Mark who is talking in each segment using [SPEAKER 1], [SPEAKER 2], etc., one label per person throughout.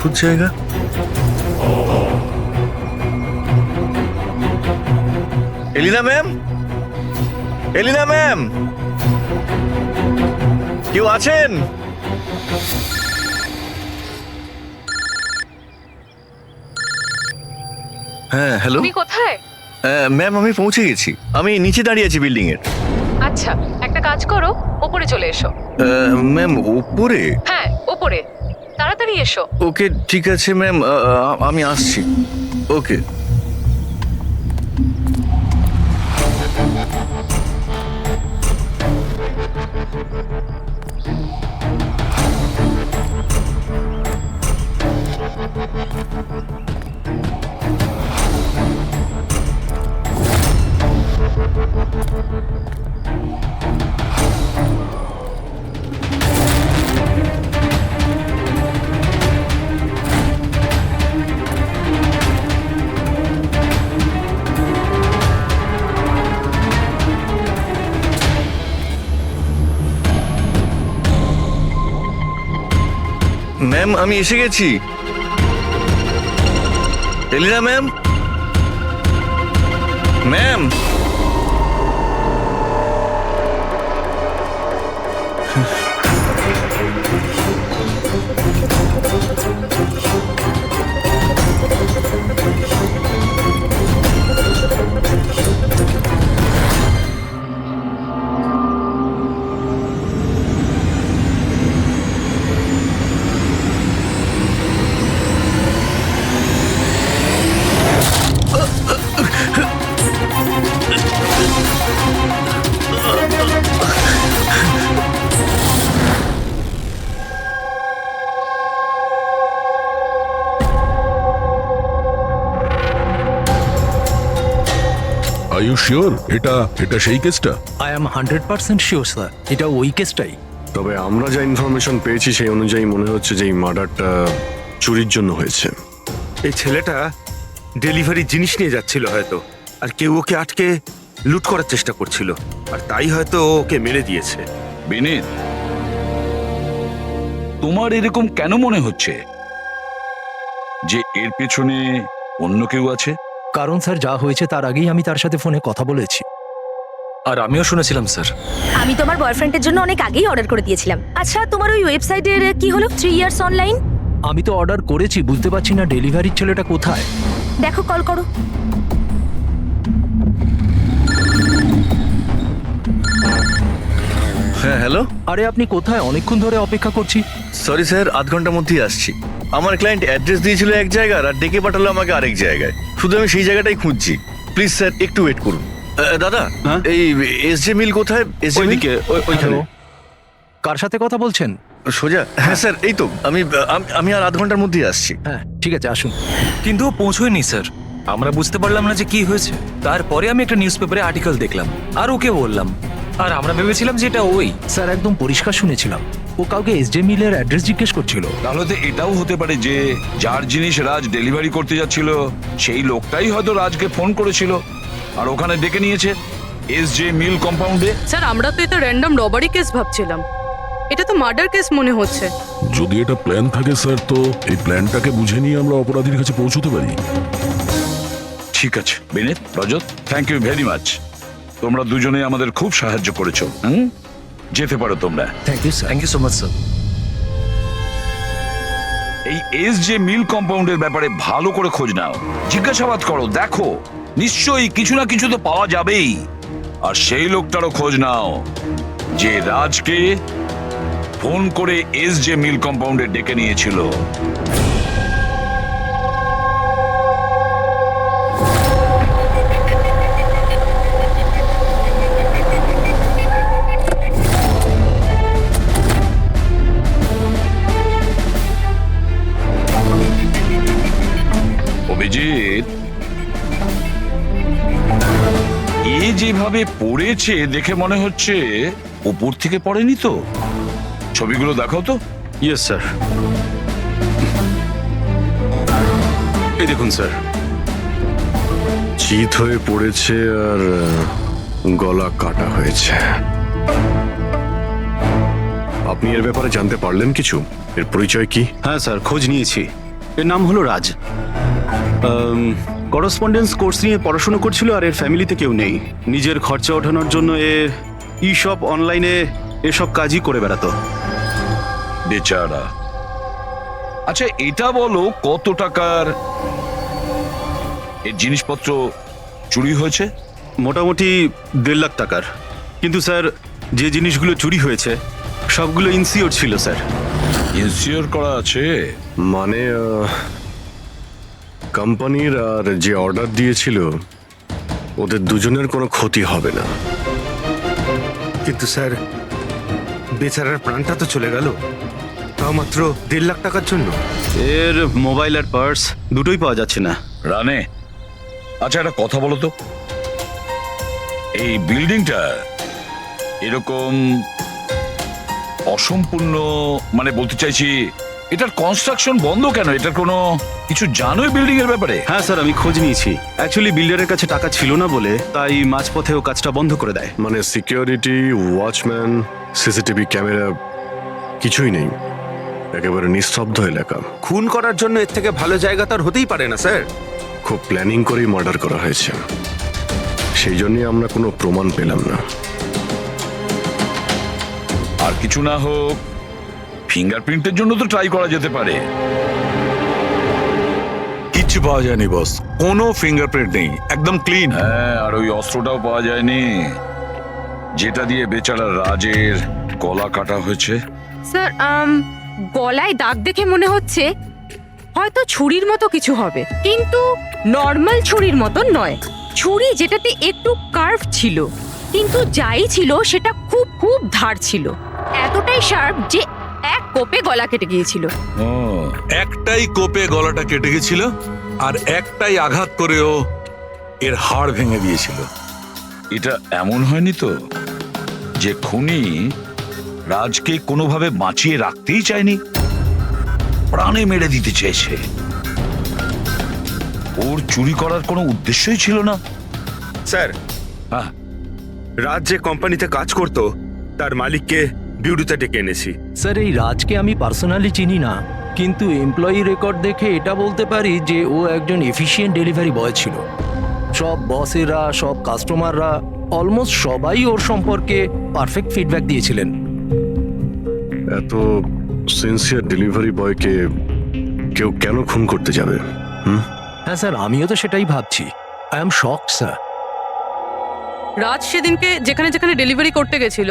[SPEAKER 1] অদ্ভুত জায়গা। এলিনা ম্যাম, এলিনা ম্যাম, কেউ আছেন? হ্যাঁ, হ্যালো
[SPEAKER 2] তুমি কোথায়?
[SPEAKER 1] ম্যাম, আমি পৌঁছে গেছি। আমি নিচে দাঁড়িয়ে আছি বিল্ডিং এর।
[SPEAKER 2] আচ্ছা, একটা কাজ করো, ওপরে চলে এসো।
[SPEAKER 1] ম্যাম, উপরে?
[SPEAKER 2] হ্যাঁ, ওপরে তাড়াতাড়ি এসো।
[SPEAKER 1] ওকে, ঠিক আছে ম্যাম, আমি আসছি। ওকে। ম্যাম, আমি এসে গেছি। Elina ma'am, ma'am.
[SPEAKER 3] Are you sure এটা সেই কেসটা?
[SPEAKER 4] আই এম 100% শিওর স্যার, এটা ওই কেসটাই।
[SPEAKER 5] তবে আমরা যা ইনফরমেশন পেয়েছি সেই অনুযায়ী মনে হচ্ছে যে এই মার্ডারটা চুরির জন্য হয়েছে।
[SPEAKER 6] এই ছেলেটা ডেলিভারি জিনিস নিয়ে যাচ্ছিল হয়তো, আর কেউ ওকে আটকে লুট করার চেষ্টা করছিল, আর তাই হয়তো ও ওকে মেরে দিয়েছে।
[SPEAKER 7] বিনীত, তোমার এরকম কেন মনে হচ্ছে যে এর পেছনে অন্য কেউ আছে?
[SPEAKER 4] কারণ স্যার, যা হয়েছে তার আগেই আমি তার সাথে ফোনে কথা বলেছি।
[SPEAKER 8] আর আমিও শুনেছিলাম স্যার।
[SPEAKER 9] আমি তোমার বয়ফ্রেন্ডের জন্য অনেক আগেই অর্ডার করে দিয়েছিলাম। আচ্ছা, তোমার ওই ওয়েবসাইটের কি হলো? 3 ইয়ার্স অনলাইন।
[SPEAKER 4] আমি তো অর্ডার করেছি, বুঝতে পারছি না ডেলিভারির ছেলেটা কোথায়।
[SPEAKER 9] দেখো, কল করো।
[SPEAKER 1] হ্যাঁ, হ্যালো।
[SPEAKER 4] আরে আপনি কোথায়? অনেকক্ষণ ধরে অপেক্ষা করছি।
[SPEAKER 1] সরি স্যার, আধ ঘন্টার মধ্যেই আসছি। আমার ক্লায়েন্ট অ্যাড্রেস দিয়েছিল এক জায়গার, আর ডেকে পাঠালো আমাকে আরেক জায়গায়। শুধু আমি সেই জায়গাটাই খুঁজছি। প্লিজ স্যার, একটু ওয়েট করুন। দাদা, এই এসজে মিল কোথায়? এসজে মিল
[SPEAKER 4] হ্যালো, কার সাথে কথা বলছেন?
[SPEAKER 1] সোজা? হ্যাঁ স্যার, এই তো আমি আর আধ ঘন্টার মধ্যেই আসছি।
[SPEAKER 4] হ্যাঁ, ঠিক আছে, আসুন।
[SPEAKER 8] কিন্তু ও পৌঁছয়নি স্যার। আমরা বুঝতে পারলাম না যে কি হয়েছে। তারপরে আমি একটা নিউজ পেপারে আর্টিকেল দেখলাম আর ওকে বললাম, আর আমরা ভেবেছিলাম যে এটা ওই।
[SPEAKER 4] স্যার, একদম পরিষ্কার শুনেছিলাম ও কাউকে এসজে মিলের অ্যাড্রেস জিজ্ঞেস করছিল।
[SPEAKER 7] তাহলে তো এটাও হতে পারে যে যার জিনিস রাজ ডেলিভারি করতে যাচ্ছিল সেই লোকটাই হয়তো রাজকে ফোন করেছিল আর ওখানে ডেকে নিয়েছে এসজে মিল কম্পাউন্ডে।
[SPEAKER 2] স্যার, আমরা তো এটা র্যান্ডম রবারি কেস ভাবছিলাম, এটা তো মার্ডার কেস মনে হচ্ছে।
[SPEAKER 3] যদি এটা প্ল্যান থাকে স্যার, তো এই প্ল্যানটাকে বুঝে নিয়ে আমরা অপরাধীর কাছে পৌঁছতে পারি।
[SPEAKER 7] ঠিক আছে Vineet, Rajat, thank you very much. তোমরা দুজনে আমাদের খুব সাহায্য করেছো। যেতে পারো তোমরা।
[SPEAKER 4] Thank you sir.
[SPEAKER 8] Thank you so much sir.
[SPEAKER 7] এই এসজে মিল কম্পাউন্ডের ব্যাপারে ভালো করে খোঁজ নাও, জিজ্ঞাসাবাদ করো, দেখো নিশ্চয়ই কিছু না কিছু তো পাওয়া যাবেই। আর সেই লোকটারও খোঁজ নাও যে রাজকে ফোন করে এসজে মিল কম্পাউন্ডে ডেকে নিয়েছিল। অভিজিৎ, এ যেভাবে পড়েছে দেখে মনে হচ্ছে উপর থেকে পড়েনি তো। ছবিগুলো দেখাও তো।
[SPEAKER 5] Yes sir. এই দেখুন স্যার, চিত হয়ে পড়েছে আর গলা কাটা হয়েছে। আপনি এর ব্যাপারে জানতে পারলেন কিছু? এর পরিচয় কি?
[SPEAKER 10] হ্যাঁ স্যার, খোঁজ নিয়েছি। এর নাম হলো রাজ। করসপন্ডেন্স কোর্স নিয়ে পড়াশোনা করছিল, আর এর ফ্যামিলিতে কেউ নেই। নিজের খরচা ওঠানোর জন্য ই শপ অনলাইনে এসব কাজই করে বেড়াতো।
[SPEAKER 7] বেচারা। আচ্ছা এটা বলো কত টাকার এর জিনিসপত্র চুরি হয়েছে?
[SPEAKER 10] মোটামুটি 1.5 লাখ টাকার। কিন্তু স্যার, যে জিনিসগুলো চুরি হয়েছে সবগুলো ইনসিওর ছিল স্যার।
[SPEAKER 7] ইনসিওর করা আছে?
[SPEAKER 5] মানে কোম্পানির আর যে অর্ডার দিয়েছিল ওদের দুজনের কোনো ক্ষতি হবে না।
[SPEAKER 6] কিন্তু স্যার, বেচারার প্রাণটা তো চলে গেল, তাও মাত্র 1.5 লাখ টাকার জন্য।
[SPEAKER 10] এর মোবাইল আর পার্স দুটোই পাওয়া যাচ্ছে না।
[SPEAKER 7] রানে, আচ্ছা একটা কথা বলো তো, এই বিল্ডিংটা এরকম অসম্পূর্ণ, মানে বলতে চাইছি এটার কনস্ট্রাকশন বন্ধ কেন? এটার কোনো কিছু জানোই বিল্ডিং এর ব্যাপারে?
[SPEAKER 10] হ্যাঁ স্যার, আমি খোঁজ নিয়েছি। অ্যাকচুয়ালি বিল্ডারের কাছে টাকা ছিল না বলে তাই মাঝপথে ও কাজটা বন্ধ করে দেয়।
[SPEAKER 5] মানে সিকিউরিটি, ওয়াচম্যান, সিসিটিভি ক্যামেরা কিছুই নেই, একেবারে নিস্তব্ধ এলাকা।
[SPEAKER 6] খুন করার জন্য এর থেকে ভালো জায়গা তো আর হতেই পারে না স্যার।
[SPEAKER 5] খুব প্ল্যানিং করেই মার্ডার করা হয়েছে, সেই জন্যই আমরা কোনো প্রমাণ পেলাম না।
[SPEAKER 7] আর কিছু না হোক ফিঙ্গারপ্রিন্টের জন্য তো ট্রাই করা যেতে পারে।
[SPEAKER 11] কিচ্ছু পাওয়া যায়নি বস, কোনো ফিঙ্গারপ্রিন্ট নেই, একদম ক্লিন।
[SPEAKER 7] হ্যাঁ, আর ওই অস্ত্রটাও পাওয়া যায়নি যেটা দিয়ে বেচারা রাজের গলা কাটা হয়েছে।
[SPEAKER 2] স্যার গলায় দাগ দেখে মনে হচ্ছে হয়তো ছুরির মতো কিছু হবে, কিন্তু নর্মাল ছুরির মতো নয়। ছুরি যেটাতে একটু কার্ভ ছিল, কিন্তু যাই ছিল সেটা খুব খুব ধার ছিল, এতটাই শার্প যে এক কোপে গলা কেটে গিয়েছিল।
[SPEAKER 7] ও,
[SPEAKER 11] একটাই কোপে গলাটা কেটে গেছিল, আর একটাই আঘাত করেও এর হাড় ভেঙে দিয়েছিল।
[SPEAKER 7] এটা এমন হয়নি তো যে খুনি রাজকে কোনোভাবে বাঁচিয়ে রাখতেই চায়নি, প্রাণে মেরে দিতে চেয়েছে? ওর চুরি করার কোনো উদ্দেশ্যই ছিল না।
[SPEAKER 6] স্যার,
[SPEAKER 7] হ্যাঁ,
[SPEAKER 6] রাজ যে কোম্পানিতে কাজ করতো তার মালিককে বিউরোতে ডেকে এনেছি।
[SPEAKER 4] স্যার, এই রাজকে আমি পার্সোনালি চিনি না, কিন্তু এমপ্লয়ি রেকর্ড দেখে এটা বলতে পারি যে ও একজন এফিশিয়েন্ট ডেলিভারি বয় ছিল। সব বসেরা, সব কাস্টমাররা, অলমোস্ট সবাই ওর সম্পর্কে পারফেক্ট ফিডব্যাক দিয়েছিলেন।
[SPEAKER 5] এত সিনসিয়ার ডেলিভারি বয়কে কেউ কেন খুন করতে যাবে?
[SPEAKER 4] হ্যাঁ স্যার, আমিও তো সেটাই ভাবছি। I am shocked sir.
[SPEAKER 2] Raj সেদিনকে যেখানে যেখানে ডেলিভারি করতে গেছিল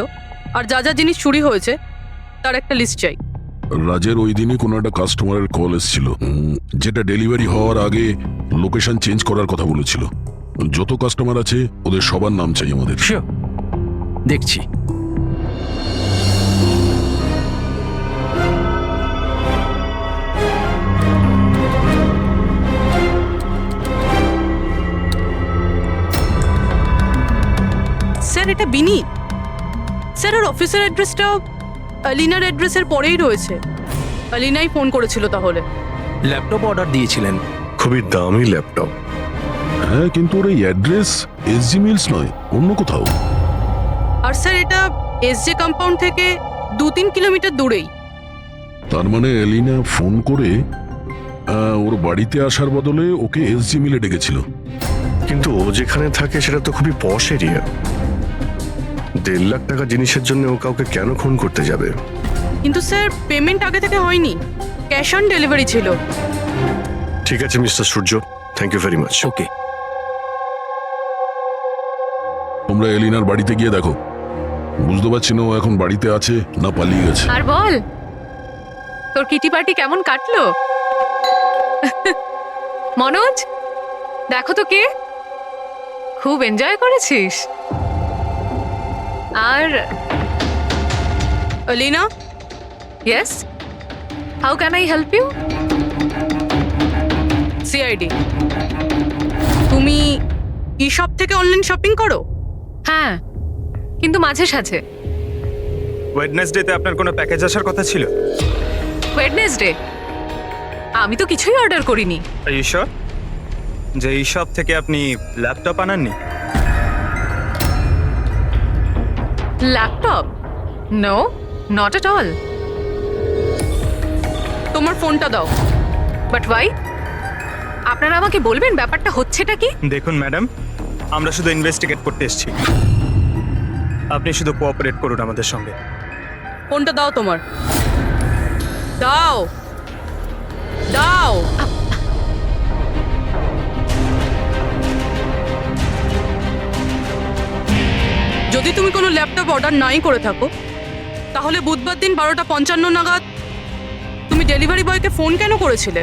[SPEAKER 2] আর যা যা জিনিস চুরি হয়েছে তার একটা লিস্ট চাই।
[SPEAKER 3] রাজের ওই দিনই কোনো একটা কাস্টমারের কল এসেছিল, যেটা ডেলিভারি হওয়ার আগে লোকেশন চেঞ্জ করার কথা বলেছিল। যত কাস্টমার আছে ওদের সবার নাম চাই আমাদের।
[SPEAKER 4] শিওর, দেখছি।
[SPEAKER 2] স্যার এটা বিনীত। স্যার ওর অফিসের অ্যাড্রেসটা আলিনার অ্যাড্রেসের পরেই রয়েছে। আলিনাই ফোন করেছিল তাহলে।
[SPEAKER 4] ল্যাপটপ অর্ডার দিয়েছিলেন।
[SPEAKER 5] খুবই দামি ল্যাপটপ।
[SPEAKER 3] হ্যাঁ, কিন্তু ওর এই অ্যাড্রেস এসজি মিলস নয়, অন্য কোথাও।
[SPEAKER 2] আর স্যার এটা এসজে কম্পাউন্ড থেকে 2-3 কিলোমিটার দূরেই।
[SPEAKER 3] তার মানে এলিনা ফোন করে ওর বাড়িতে আসার বদলে ওকে এসজি মিলে ডেকেছিল।
[SPEAKER 5] কিন্তু ও যেখানে থাকে সেটা তো খুবই পশ এরিয়া। 1.5 লাখ টাকা জিনিসের জন্য ও কাউকে কেন খুন করতে যাবে?
[SPEAKER 2] কিন্তু স্যার পেমেন্ট আগে থেকে হয়নি, ক্যাশ অন ডেলিভারি ছিল।
[SPEAKER 5] ঠিক আছে mister Surya, thank you very much.
[SPEAKER 4] Okay,
[SPEAKER 3] তোমরা এলিনার বাড়িতে গিয়ে দেখো। বুঝতে পারছি না ও এখন বাড়িতে আছে না পালিয়ে গেছে।
[SPEAKER 2] আর বল, তোর কিটি পার্টি কেমন কাটলো? মনোজ, দেখো তো কে, খুব এনজয় করেছিস। আর Alina, yes, how can I help you? CID, তুমি ই শপ থেকে অনলাইন শপিং করো? হ্যাঁ, কিন্তু মাঝে সাঝে।
[SPEAKER 10] ওয়েডনেসডেতে আপনার কোনো প্যাকেজ আসার কথা ছিল?
[SPEAKER 2] ওয়েডনেসডে? আমি তো কিছুই অর্ডার করিনি।
[SPEAKER 10] ঈশ্বর, যে এই শপ থেকে আপনি ল্যাপটপ আনাননি?
[SPEAKER 2] Laptop? No, not at all. তোমার ফোনটা দাও, বাট ওয়াই? আপনারা আমাকে বলবেন ব্যাপারটা হচ্ছেটা কি?
[SPEAKER 12] দেখুন ম্যাডাম, আমরা শুধু ইনভেস্টিগেট করতে এসেছি, আপনি শুধু কোঅপারেট করুন আমাদের সঙ্গে।
[SPEAKER 2] ফোনটা দাও তোমার, দাও দাও। যদি তুমি কোনো ল্যাপটপ অর্ডার নাই করে থাকো, তাহলে বুধবার দিন 12:55 নাগাদ তুমি ডেলিভারি বয়কে ফোন কেন করেছিলে?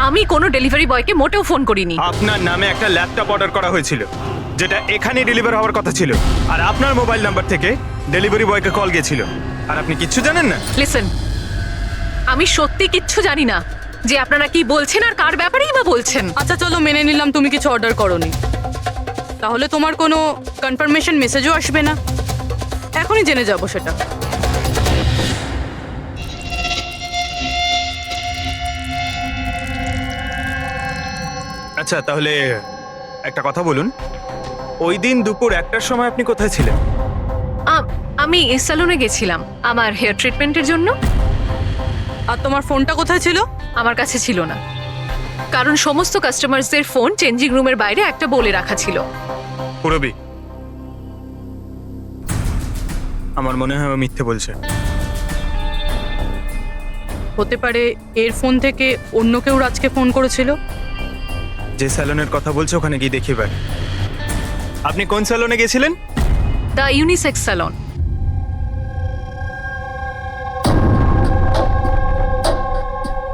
[SPEAKER 2] আমি কোনো ডেলিভারি বয়কে মোটেও ফোন করিনি।
[SPEAKER 12] আপনার নামে একটা ল্যাপটপ অর্ডার করা হয়েছিল, যেটা এখানে ডেলিভার হওয়ার কথা ছিল, আর আপনার মোবাইল নাম্বার থেকে ডেলিভারি বয়কে কল গিয়েছিল, আর আপনি কিচ্ছু জানেন না।
[SPEAKER 2] লিসেন, আমি সত্যি কিচ্ছু জানি না যে আপনারা কি বলছেন আর কার ব্যাপারেই বা বলছেন। আচ্ছা চলো, মেনে নিলাম তুমি কিছু অর্ডার করোনি, তাহলে তোমার কোনো কনফার্মেশন মেসেজও আসবে না। এখনই জেনে যাবো সেটা।
[SPEAKER 12] আচ্ছা তাহলে একটা কথা বলুন, ওই দিন দুপুর 1টার সময় আপনি কোথায় ছিলেন?
[SPEAKER 2] আমি স্যালুনে গেছিলাম আমার হেয়ার ট্রিটমেন্টের জন্য। আর তোমার ফোনটা কোথায় ছিল? আমার কাছে ছিল না, কারণ সমস্ত কাস্টমারসদের ফোন চেঞ্জিং রুমের বাইরে একটা বলে রাখা ছিল।
[SPEAKER 12] পুরবি, আমার মনে হয় ও মিথ্যে বলছে।
[SPEAKER 2] হতে পারে এর ফোন থেকে অন্য কেউ রাজকে ফোন করেছিল।
[SPEAKER 12] যে স্যালনের কথা বলছে ওখানে গিয়ে দেখি এবার। আপনি কোন স্যালনে গেছিলেন?
[SPEAKER 2] The unisex salon.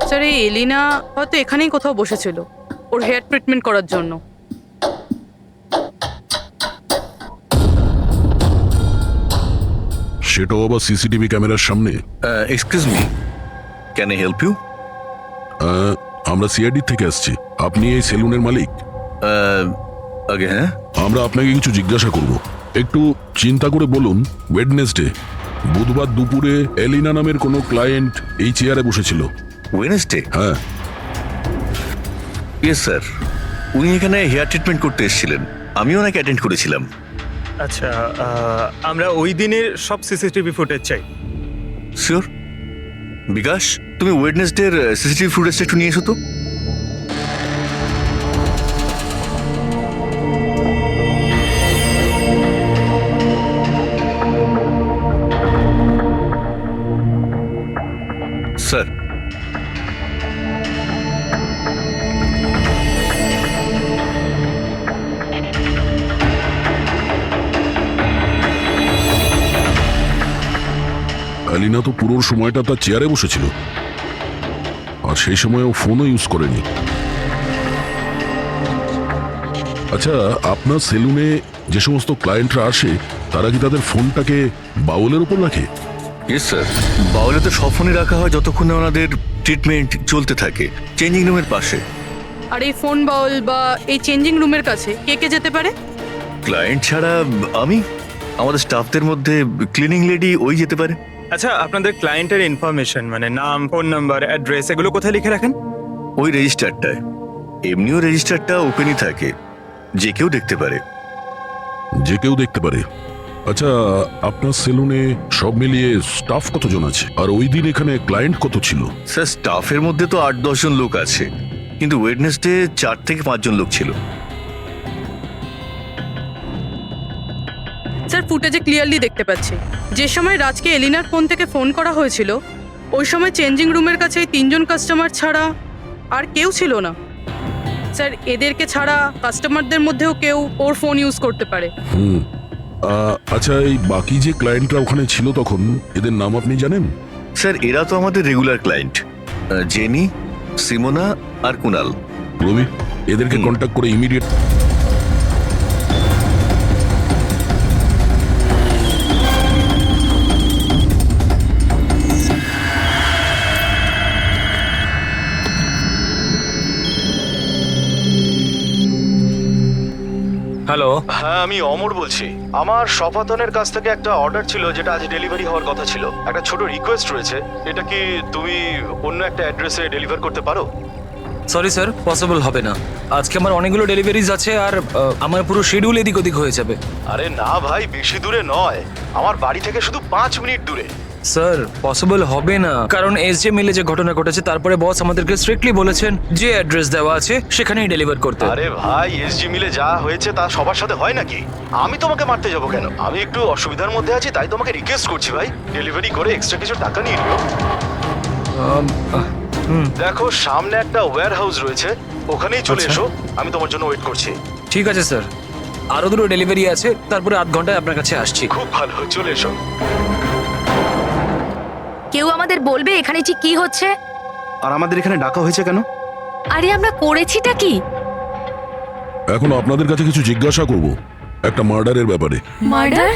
[SPEAKER 2] স্যার, এই এলিনা হয়তো এখানেই কোথাও বসেছিল ওর হেয়ার ট্রিটমেন্ট করার জন্য।
[SPEAKER 3] সেটাও আবার সিসিটিভি ক্যামেরার সামনে।
[SPEAKER 1] Excuse me, can I help you?
[SPEAKER 3] আমরা সিআইডি থেকে আসছি। আপনি এই সেলুনের মালিক?
[SPEAKER 1] আগে হ্যাঁ।
[SPEAKER 3] আমরা আপনাকে কিছু জিজ্ঞাসা করব, একটু চিন্তা করে বলুন। ওয়েডনেসডে বুধবার দুপুরে এলিনা নামের কোনো ক্লায়েন্ট এই চেয়ারে বসেছিল?
[SPEAKER 1] ওয়েডনেসডে?
[SPEAKER 3] হ্যাঁ।
[SPEAKER 1] ইয়েস স্যার, উনি এখানে হেয়ার ট্রিটমেন্ট করতে এসেছিলেন, আমি ওনাকে অ্যাটেন্ড করেছিলাম।
[SPEAKER 12] আচ্ছা, আমরা ওই দিনের সব সিসিটিভি ফুটেজ চাই।
[SPEAKER 1] শিওর। বিকাশ, তুমি ওয়েডনেসডের সিসিটিভি ফুটেজটা একটু নিয়ে এসো তো। স্যার,
[SPEAKER 3] এলিনা তো পুরো সময়টা তার চেয়ারে বসেছিল, আর সেই সময় ও ফোনও ইউজ করেনি। আচ্ছা, আপনার সেলুনে যে সমস্ত ক্লায়েন্টরা আসে তারা কি তাদের ফোনটাকে বাউলের উপর রাখে?
[SPEAKER 1] ইয়েস স্যার, বাউলে তো সব ফোনই রাখা হয় যতক্ষণ না ওনাদের ট্রিটমেন্ট চলতে থাকে, চেঞ্জিং রুমের পাশে।
[SPEAKER 2] আর এই ফোন বাউল বা এই চেঞ্জিং রুমের কাছে কে কে যেতে পারে?
[SPEAKER 1] ক্লায়েন্ট ছাড়া আমি, আমাদের স্টাফদের মধ্যে ক্লিনিং লেডি ওই যেতে পারে।
[SPEAKER 12] আচ্ছা, আপনাদের ক্লায়েন্টের ইনফরমেশন মানে নাম, ফোন নাম্বার, অ্যাড্রেস এগুলো কোথায় লিখে রাখেন?
[SPEAKER 1] ওই রেজিস্টারটায়। এমনিও রেজিস্টারটা ওপেনই থাকে, যে কেউ দেখতে পারে।
[SPEAKER 3] যে কেউ দেখতে পারে? আচ্ছা, আপনার সেলুনে সব মিলিয়ে স্টাফ কতজন আছে, আর ওই দিন এখানে ক্লায়েন্ট কত ছিল?
[SPEAKER 1] স্যার, স্টাফের মধ্যে তো 8-10 জন লোক আছে, কিন্তু ওয়েডনেসডে 4 থেকে 5 জন লোক ছিল।
[SPEAKER 2] স্যার, ফুটেজে ক্লিয়ারলি দেখতে পাচ্ছি যে সময় রাজকে এলিনার ফোন থেকে ফোন করা হয়েছিল ওই সময় চেঞ্জিং রুমের কাছে এই 3 জন কাস্টমার ছাড়া আর কেউ ছিল না। স্যার, এদেরকে ছাড়া কাস্টমারদের মধ্যেও কেউ ওর ফোন ইউজ করতে পারে।
[SPEAKER 3] আচ্ছা, এই বাকি যে ক্লায়েন্টরা ওখানে ছিল তখন, এদের নাম আপনি জানেন?
[SPEAKER 1] স্যার, এরা তো আমাদের রেগুলার ক্লায়েন্ট, জেনি, সিমোনা আর কুনাল।
[SPEAKER 3] রবি, এদেরকে কন্ট্যাক্ট করে ইমিডিয়েট।
[SPEAKER 8] হ্যালো।
[SPEAKER 10] হ্যাঁ, আমি অমর বলছি। আমার সপাতনের কাছ থেকে একটা অর্ডার ছিল যেটা আজ ডেলিভারি হওয়ার কথা ছিল। একটা ছোট রিকোয়েস্ট রয়েছে, এটা কি তুমি অন্য একটা অ্যাড্রেসে ডেলিভার করতে পারো?
[SPEAKER 8] সরি স্যার, পসিবল হবে না। আজকে আমার অনেকগুলো ডেলিভারিজ আছে, আর আমার পুরো শিডিউল এদিক ওদিক হয়ে যাবে।
[SPEAKER 10] আরে না ভাই, বেশি দূরে নয়, আমার বাড়ি থেকে শুধু 5 মিনিট দূরে।
[SPEAKER 8] স্যার পসিবল হবে না, কারণ এসজে মিলে যে ঘটনা ঘটেছে তারপরে বস আমাদেরকে স্ট্রিক্টলি বলেছেন যে অ্যাড্রেস দেওয়া আছে সেখানেই ডেলিভার করতে।
[SPEAKER 10] আরে ভাই, এসজি মিলে যা হয়েছে তা সবার সাথে হয় নাকি? আমি তোমাকে মারতে যাবো কেন? আমি একটু অসুবিধার মধ্যে আছি, তাই তোমাকে রিকোয়েস্ট করছি ভাই, ডেলিভারি করে এক্সট্রা কিছু টাকা নিয়ে নিও। দেখো সামনে একটা ওয়্যার হাউস রয়েছে, ওখানেই চলে এসো, আমি তোমার জন্য ওয়েট করছি।
[SPEAKER 8] ঠিক আছে স্যার, আরো দুটো ডেলিভারি আছে, তারপরে আধ ঘন্টায় আপনার কাছে আসছি।
[SPEAKER 10] খুব ভালো, চলে এসো।
[SPEAKER 9] কেউ আমাদের বলবে এখানে ঠিক কি হচ্ছে?
[SPEAKER 10] আর আমাদের এখানে ডাকা হয়েছে কেন?
[SPEAKER 9] আরে আমরা করেছিটা কি?
[SPEAKER 3] এখন আপনাদের কাছে কিছু জিজ্ঞাসা করব একটা মার্ডারের ব্যাপারে।
[SPEAKER 9] মার্ডার?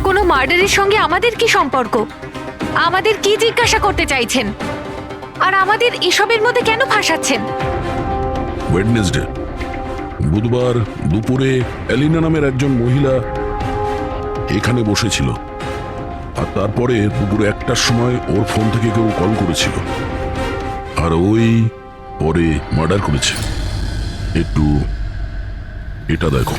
[SPEAKER 2] কোনো মার্ডারের সঙ্গে আমাদের কি সম্পর্ক? আমাদের কি জিজ্ঞাসা করতে চাইছেন? আর আমাদের এসবের মধ্যে কেন ফাঁসাচ্ছেন?
[SPEAKER 3] ওয়েডনেসডে বুধবার দুপুরে এলিনা নামের একজন মহিলা এখানে বসেছিল, আর তারপরে দুপুরে 1টার সময় ওর ফোন থেকে কেউ কল করেছিল, আর ওই পরে মার্ডার করেছে। একটু এটা দেখো।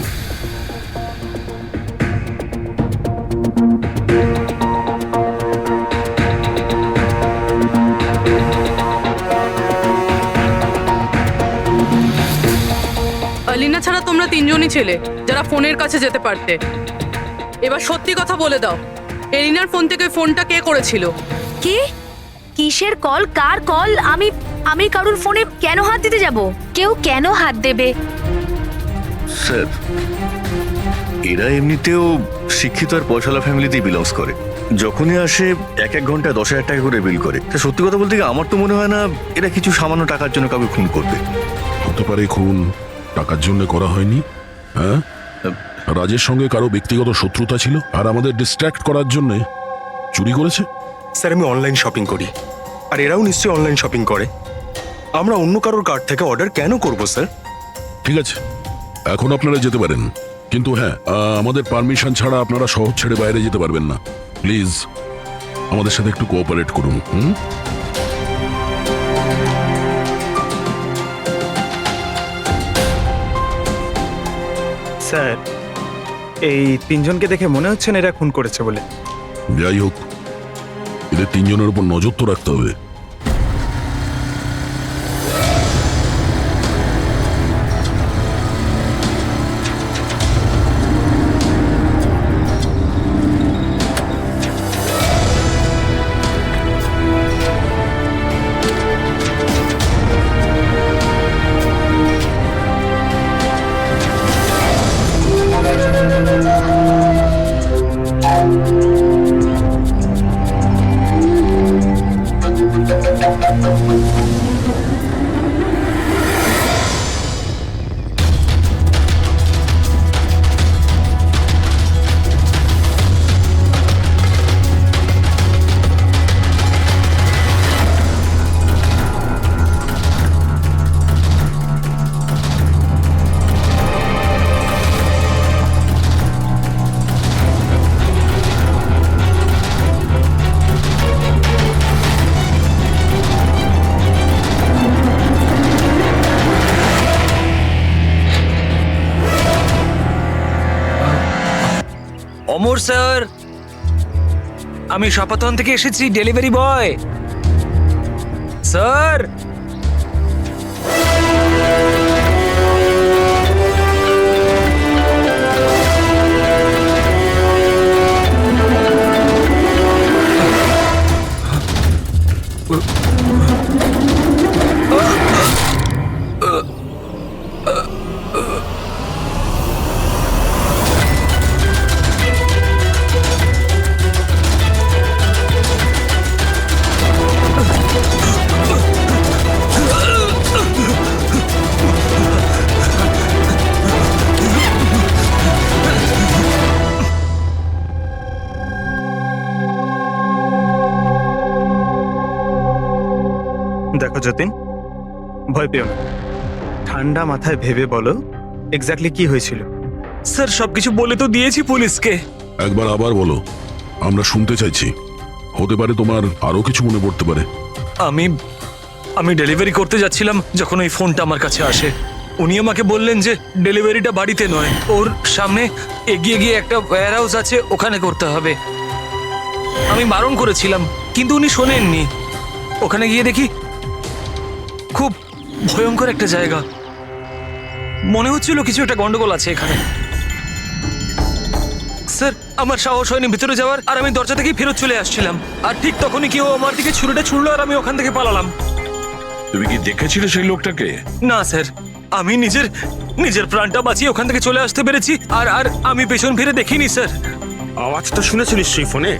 [SPEAKER 2] আলিনা ছাড়া তোমরা তিনজনই ছেলে যারা ফোনের কাছে যেতে পারতে। এবার সত্যি কথা বলে দাও, এলিনার ফোন থেকে ফোনটা কে করেছিল?
[SPEAKER 9] কি? কিসের কল? কার কল? আমি কারুর ফোনে কেন হাত দিতে যাব? কেউ কেন হাত দেবে?
[SPEAKER 1] স্যার, এরা এমনিতেও শিক্ষিত আর পয়সালা ফ্যামিলিতেই বিলংস করে। যখনই আসে 1 ঘন্টায় 10,000 টাকা করে বিল করে। তা সত্যি কথা বলতে কি, আমার তো মনে হয় না এরা কিছু সামান্য টাকার জন্য কাউকে খুন করবে।
[SPEAKER 3] হতে পারে খুন টাকার জন্য করা হয়নি। হ্যাঁ, রাজের সঙ্গে কারো ব্যক্তিগত শত্রুতা ছিল আর আমাদের ডিস্ট্র্যাক্ট করার জন্য চুরি করেছে।
[SPEAKER 5] স্যার, আমি অনলাইন শপিং করি, আর এরাও নিশ্চয়ই অনলাইন শপিং করে। আমরা অন্য কারোর কার্ড থেকে অর্ডার কেন করব স্যার?
[SPEAKER 3] ঠিক আছে, এখন আপনারা যেতে পারেন, কিন্তু হ্যাঁ, আমাদের পারমিশন ছাড়া আপনারা শহর ছেড়ে বাইরে যেতে পারবেন না। প্লিজ আমাদের সাথে একটু কোঅপারেট করুন।
[SPEAKER 12] স্যার, এই তিনজনকে দেখে মনে হচ্ছে না এরা খুন করেছে বলে।
[SPEAKER 3] যাই হোক, এদের তিনজনের উপর নজর তো রাখতে হবে।
[SPEAKER 8] অমর স্যার, আমি শাপাতন থেকে এসেছি, ডেলিভারি বয়। স্যার,
[SPEAKER 12] দেখো যতীন, ভয় পেও না, ঠান্ডা মাথায় ভেবে বলো এক্স্যাক্টলি কি হয়েছিল।
[SPEAKER 8] স্যার সবকিছু বলে তো দিয়েছি পুলিশকে।
[SPEAKER 3] একবার আবার বলো, আমরা শুনতে চাইছি। হতে পারে তোমার আরো কিছু মনে পড়তে পারে।
[SPEAKER 8] আমি ডেলিভারি করতে যাচ্ছিলাম যখন ওই ফোনটা আমার কাছে আসে। উনি আমাকে বললেন যে ডেলিভারিটা বাড়িতে নয়, ওর সামনে এগিয়ে গিয়ে একটা ওয়্যার হাউস আছে, ওখানে করতে হবে। আমি বারণ করেছিলাম কিন্তু উনি শোনেননি। ওখানে গিয়ে দেখি খুব ভয়ঙ্কর একটা জায়গা। মনে হচ্ছিল কিছু একটা গন্ডগোল আছে এখানে। স্যার আমার সাহস হয়নি ভিতরে যাওয়ার, আর আমি দরজা থেকেই ফেরত চলে আসছিলাম। আর ঠিক তখনই কেউ আমার দিকে ছুরিটা ছুড়লো আর আমি ওখান থেকে পালালাম।
[SPEAKER 7] তুমি কি দেখেছিলে সেই লোকটাকে?
[SPEAKER 8] না স্যার, আমি নিজের প্রাণটা বাঁচিয়ে ওখান থেকে চলে আসতে পেরেছি। আর আর আমি পেছন ফিরে দেখিনি স্যার।
[SPEAKER 6] আওয়াজটা শুনেছো নিশ্চয়ই ফোনে?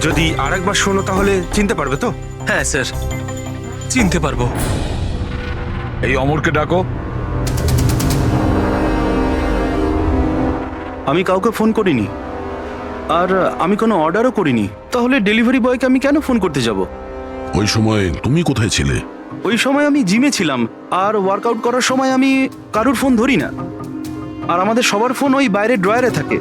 [SPEAKER 6] যদি আরেকবার শোনো তাহলে চিনতে পারবে তো?
[SPEAKER 8] হ্যাঁ স্যার, চিনতে পারবো।
[SPEAKER 7] এই অমরকে ডাকো।
[SPEAKER 12] আমি কাউকে ফোন করিনি, আর আমি কোনো অর্ডারও করিনি। তাহলে ডেলিভারি বয়কে আমি কেন ফোন করতে যাব?
[SPEAKER 3] ওই সময় তুমি কোথায় ছিলে?
[SPEAKER 12] ওই সময় আমি জিমে ছিলাম, আর ওয়ার্কআউট করার সময় আমি কারুর ফোন ধরি না। আর আমাদের সবার ফোন ওই বাইরের ড্রয়ারে থাকে।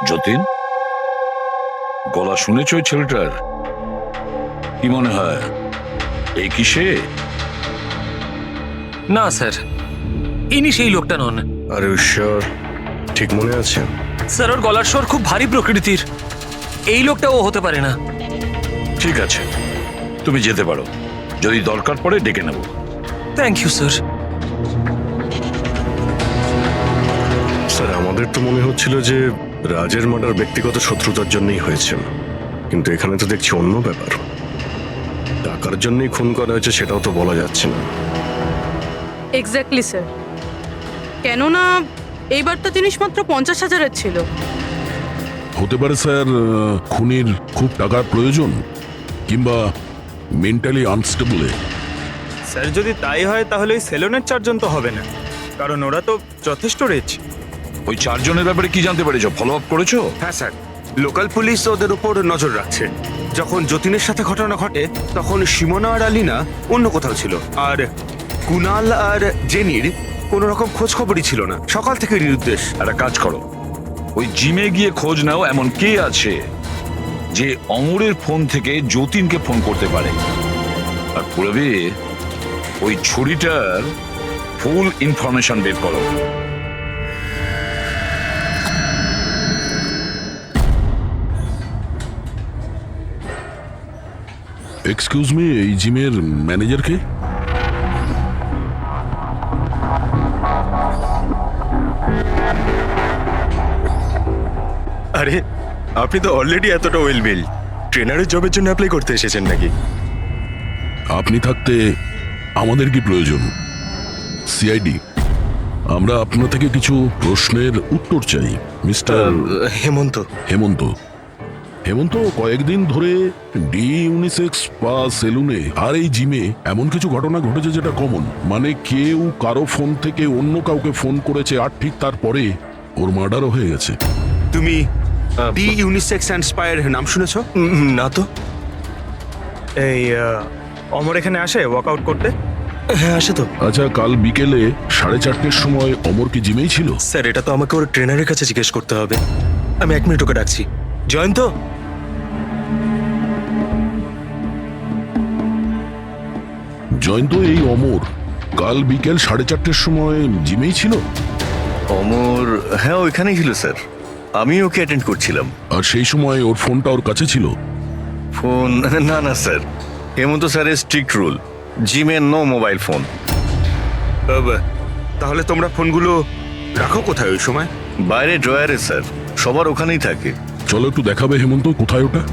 [SPEAKER 7] যতীন, গলা শুনেছ ওই ছেলেটার? কি মনে হয় এই কি সে?
[SPEAKER 8] না স্যার, ইনি সেই লোকটা নন।
[SPEAKER 5] আর ঈশ্বর, ঠিক মনে আছে?
[SPEAKER 8] স্যার ওর গলার স্বর খুব ভারী প্রকৃতির। এই লোকটা ও হতে পারে না।
[SPEAKER 7] ঠিক আছে, তুমি যেতে পারো। যদি দরকার পড়ে ডেকে নেব।
[SPEAKER 8] Thank you sir.
[SPEAKER 5] স্যার, আমাদের তো মনে হচ্ছিল যে রাজের মার্ডার ব্যক্তিগত শত্রুতার জন্যই হয়েছে, কিন্তু এখানে তো দেখছি অন্য ব্যাপার। টাকার জন্যই খুন করা হয়েছে সেটাও তো বলা যাচ্ছে না।
[SPEAKER 2] Exactly sir. কেননা এইবারটা জিনিস মাত্র 50,000-এর ছিল।
[SPEAKER 3] হতে পারে স্যার খুনির খুব টাকার প্রয়োজন, কিংবা মেন্টালি আনস্টেবল।
[SPEAKER 12] স্যার যদি তাই হয় তাহলে ওই সেলুনের চারজন তো হবে না, কারণ ওরা তো যথেষ্ট রিচ।
[SPEAKER 7] ওই চারজনের ব্যাপারে কি জানতে পেরেছো? ফলো আপ করেছো?
[SPEAKER 6] হ্যাঁ স্যার, লোকাল পুলিশ ওদের উপর নজর রাখছে। যখন যতীনের সাথে ঘটনা ঘটে তখন সিমোনা আর আলিনা অন্য কোথাও ছিল, আর কুনাল আর জেনির কোনো রকম খোঁজ খবরই ছিল না। সকাল থেকে নিরুদ্দেশ।
[SPEAKER 7] একটা কাজ করো, ওই জিমে গিয়ে খোঁজ নাও এমন কে আছে যে অমরের ফোন থেকে যতীনকে ফোন করতে পারে। আর পুরবি ওই ছুরিটার ফুল ইনফরমেশন বের করো।
[SPEAKER 3] এক্সকিউজ মি, এই জিমের ম্যানেজার কে?
[SPEAKER 10] আরে আপনি তো অলরেডি এতটা ওয়েল বিল্ড, ট্রেনারের জবের জন্য অ্যাপ্লাই করতে এসেছেন নাকি?
[SPEAKER 3] আপনি থাকতে আমাদের কি প্রয়োজন? সিআইডি, আমরা আপনার থেকে কিছু প্রশ্নের উত্তর চাই। মিস্টার
[SPEAKER 10] হেমন্ত।
[SPEAKER 3] হেমন্ত হেমন্ত কয়েকদিন ধরে ডি ইউনিসেক্স বা সেলুনে আর এই জিমে এমন কিছু ঘটনা ঘটেছে যেটা কমন, মানে কেউ কারো ফোন থেকে অন্য কাউকে ফোন করেছে আর ঠিক তারপরে ওর মার্ডারও হয়ে গেছে।
[SPEAKER 6] তুমি ডি ইউনিসেক্স অ্যান্ড নাম শুনেছো?
[SPEAKER 10] না তো।
[SPEAKER 12] এই অমর এখানে আসে ওয়ার্কআউট করতে?
[SPEAKER 10] হ্যাঁ আসে তো।
[SPEAKER 3] আচ্ছা, কাল বিকেলে 4:30-র সময় অমর কি জিমেই ছিল?
[SPEAKER 10] স্যার এটা তো আমাকে ওর ট্রেনারের কাছে জিজ্ঞেস করতে হবে। আমি 1 মিনিট ওকে ডাকছি। জয়ন্ত,
[SPEAKER 3] জয়ন্ত, এই অমর কাল বিকেল 4:30-র সময় জিমেই ছিল?
[SPEAKER 1] অমর হ্যাঁ ওইখানেই ছিল স্যার, আমি ওকে অ্যাটেন্ড করছিলাম।
[SPEAKER 3] আর সেই সময় ওর ফোনটা ওর কাছে ছিল?
[SPEAKER 1] ফোন না না স্যার, হেমন্ত স্যারের স্ট্রিক্ট রুল, জিমে নো মোবাইল ফোন।
[SPEAKER 6] তাহলে তোমরা ফোনগুলো রাখো কোথায় ওই সময়?
[SPEAKER 1] বাইরে ড্রয়ারে স্যার, সবার ওখানেই থাকে।
[SPEAKER 3] চলো একটু দেখাবে হেমন্ত কোথায় ওটা।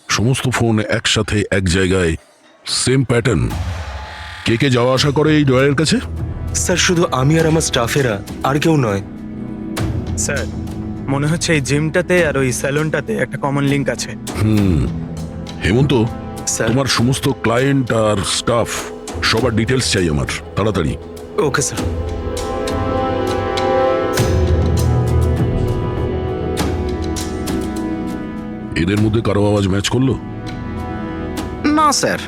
[SPEAKER 3] সমস্ত ফোন একসাথে এক জায়গায়, সেম প্যাটার্ন। কে কে যাওয়া আসা করে এই ড্রয়ারের কাছে?
[SPEAKER 10] স্যার শুধু আমি আর আমার স্টাফেরা, আর কেউ নয়।
[SPEAKER 12] স্যার মনে হচ্ছে এই জিমটাতে আর ওই স্যালুনটাতে একটা কমন লিংক আছে।
[SPEAKER 3] হেমন্ত,
[SPEAKER 10] স্যার।
[SPEAKER 3] তোমার সমস্ত ক্লায়েন্ট আর স্টাফ সবার ডিটেলস চাই আমার, তাড়াতাড়ি।
[SPEAKER 10] Okay sir.
[SPEAKER 3] এদের মধ্যে কারো আওয়াজ ম্যাচ করলো?
[SPEAKER 12] না স্যার।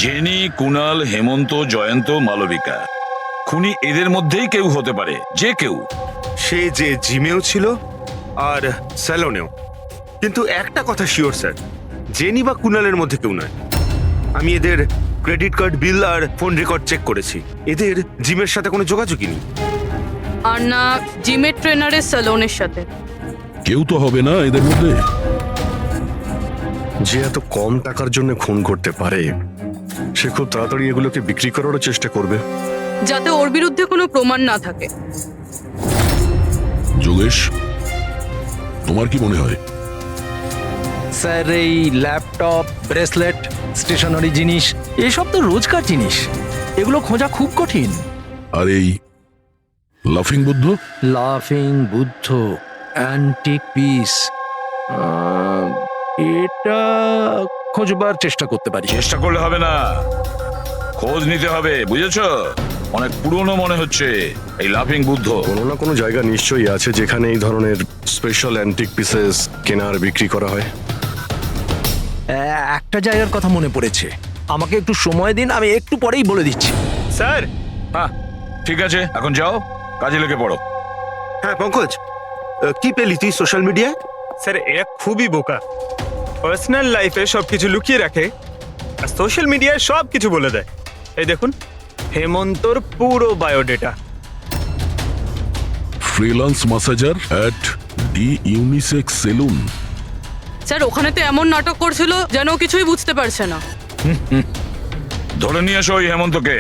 [SPEAKER 7] জেনি, কুনাল, হেমন্ত, জয়ন্ত, মালবিকা, খুনি এদের মধ্যেই কেউ হতে পারে, যে কেউ।
[SPEAKER 6] সে যে জিমেও ছিল আর স্যালনেও। কিন্তু একটা কথা শিওর স্যার, জেনি বা কুনালের মধ্যে কেউ নয়। আমি এদের ক্রেডিট কার্ড, বিল আর ফোন রেকর্ড চেক করেছি। এদের জিমের সাথে কোনো যোগাযোগই নেই।
[SPEAKER 2] আর না জিমের ট্রেনারের স্যালনের সাথে।
[SPEAKER 3] কেউ তো হবে না এদের মধ্যে।
[SPEAKER 5] যে এত কম টাকার জন্য খুন করতে পারে, সে খুব তাড়াতাড়ি এগুলোকে বিক্রি করারও চেষ্টা করবে।
[SPEAKER 2] যাতে ওর বিরুদ্ধে কোনো প্রমাণ না থাকে।
[SPEAKER 3] যোগেশ, তোমার কি মনে হয়?
[SPEAKER 4] স্যার, এই ল্যাপটপ, ব্রেসলেট, স্টেশনারি জিনিস, এসব তো রোজকার জিনিস, এগুলো খোঁজা খুব কঠিন।
[SPEAKER 3] আর এই লাফিং বুদ্ধ?
[SPEAKER 4] লাফিং বুদ্ধ, অ্যান্টিক পিস, এটা খোঁজবার চেষ্টা করতে পারি।
[SPEAKER 7] চেষ্টা করলে হবে না, খোঁজ নিতে হবে, বুঝেছো? অনেক পুরনো মনে হচ্ছে এই লাফিং বুদ্ধ।
[SPEAKER 5] কোনো না কোনো জায়গা নিশ্চয়ই আছে যেখানে এই ধরনের স্পেশাল অ্যান্টিক পিসেস কেনা আর বিক্রি করা হয়।
[SPEAKER 4] একটা জায়গার কথা মনে পড়েছে, আমাকে একটু সময় দিন, আমি একটু পরেই বলে দিচ্ছি।
[SPEAKER 12] স্যার,
[SPEAKER 7] হ্যাঁ ঠিক আছে, এখন যাও, কাজে লেগে পড়ো।
[SPEAKER 6] হ্যাঁ পঙ্কজ, কি পেলি তুই সোশ্যাল মিডিয়ায়?
[SPEAKER 12] স্যার এরা খুবই বোকা। পার্সোনাল লাইফে সবকিছু লুকিয়ে রাখে আর সোশ্যাল মিডিয়ায় সব কিছু বলে দেয়। এই দেখুন, হেমন্তর পুরো biodata.
[SPEAKER 3] Freelance masseur at the unisex salon.
[SPEAKER 2] Sir ওখানে তো এমন নাটক করছিল যেন ও কিছুই বুঝতে পারছে না।
[SPEAKER 7] ধরে নিয়ে এসো ওই হেমন্তকে।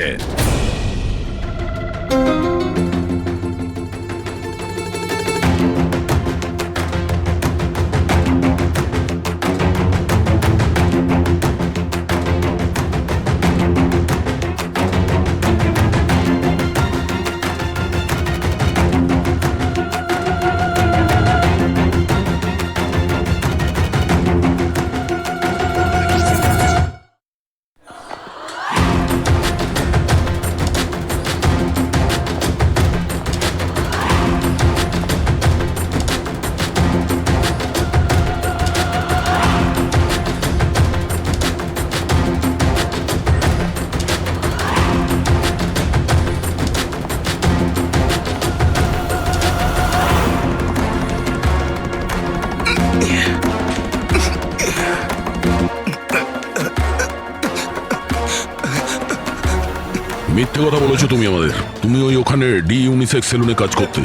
[SPEAKER 3] মিথ্যে কথা বলেছো তুমি আমাদের। তুমি ওখানে ডি ইউনিসেক্স সেলুনে কাজ করতে,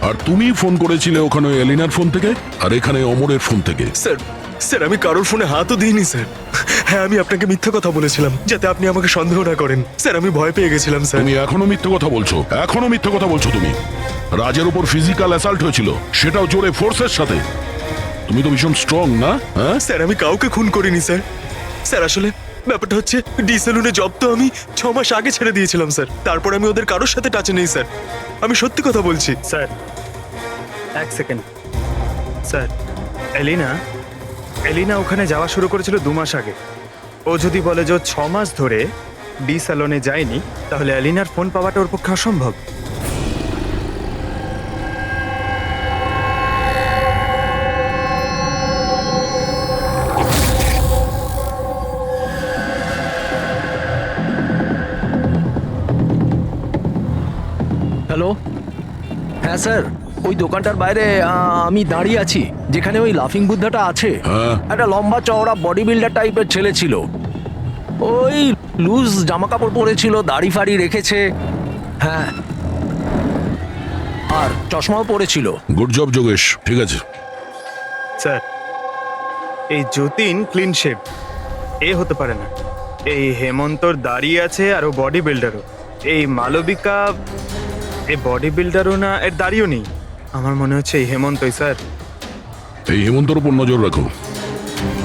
[SPEAKER 3] আর তুমি ফোন করেছিলে ওখানে এলিনার ফোন থেকে আর এখানে অমরের ফোন থেকে।
[SPEAKER 12] স্যার আমি কারোর ফোনে হাতও দিইনি স্যার। হ্যাঁ, আমি আপনাকে মিথ্যা কথা বলেছিলাম যাতে আপনি আমাকে সন্দেহ না করেন। স্যার আমি ভয় পেয়ে গেছিলাম স্যার।
[SPEAKER 3] তুমি এখনো মিথ্যে কথা বলছো, এখনো মিথ্যে কথা বলছো তুমি। রাজের উপর ফিজিক্যাল অ্যাসাল্ট হয়েছিল, সেটাও জোরে ফোর্সের সাথে। তুমি তো ভীষণ স্ট্রং না? হ্যাঁ
[SPEAKER 12] স্যার আমি কাউকে খুন করিনি স্যার। স্যার আসলে ব্যাপারটা হচ্ছে, ডি সেলুনে জব তো আমি 6 মাস আগে ছেড়ে দিয়েছিলাম স্যার। তারপর আমি ওদের কারোর সাথে টাচে নেই স্যার। আমি সত্যি কথা বলছি স্যার। এক সেকেন্ড স্যার, এলিনা ওখানে যাওয়া শুরু করেছিল 2 মাস আগে। ও যদি বলে যে 6 মাস ধরে ডি স্যালনে যায়নি, তাহলে এলিনার ফোন পাওয়াটা ওর পক্ষে অসম্ভব।
[SPEAKER 4] হ্যালো, হ্যাঁ স্যার, ওই দোকানটার বাইরে আমি দাঁড়িয়ে আছি, যেখানে ওই লাফিং বুদ্ধাটা আছে।
[SPEAKER 3] হ্যাঁ।
[SPEAKER 4] একটা লম্বা চওড়া বডি বিল্ডার টাইপের ছেলে ছিল, ওই লুজ জামা কাপড় পরেছিল, দাড়ি ফাড়ি রেখেছে, হ্যাঁ, আর চশমাও পরেছিল।
[SPEAKER 3] গুড জব যোগেশ, ঠিক আছে।
[SPEAKER 12] স্যার এই যতীন ক্লিন শেভ, এ হতে পারে না। এই হেমন্তর দাঁড়িয়ে আছে আর ও বডি বিল্ডারও। এই মালবিকা, এই বডি বিল্ডারও না, এর দাঁড়িয়েও নেই। আমার মনে হচ্ছে এই হেমন্তই স্যার।
[SPEAKER 3] এই হেমন্তর উপর নজর রাখো।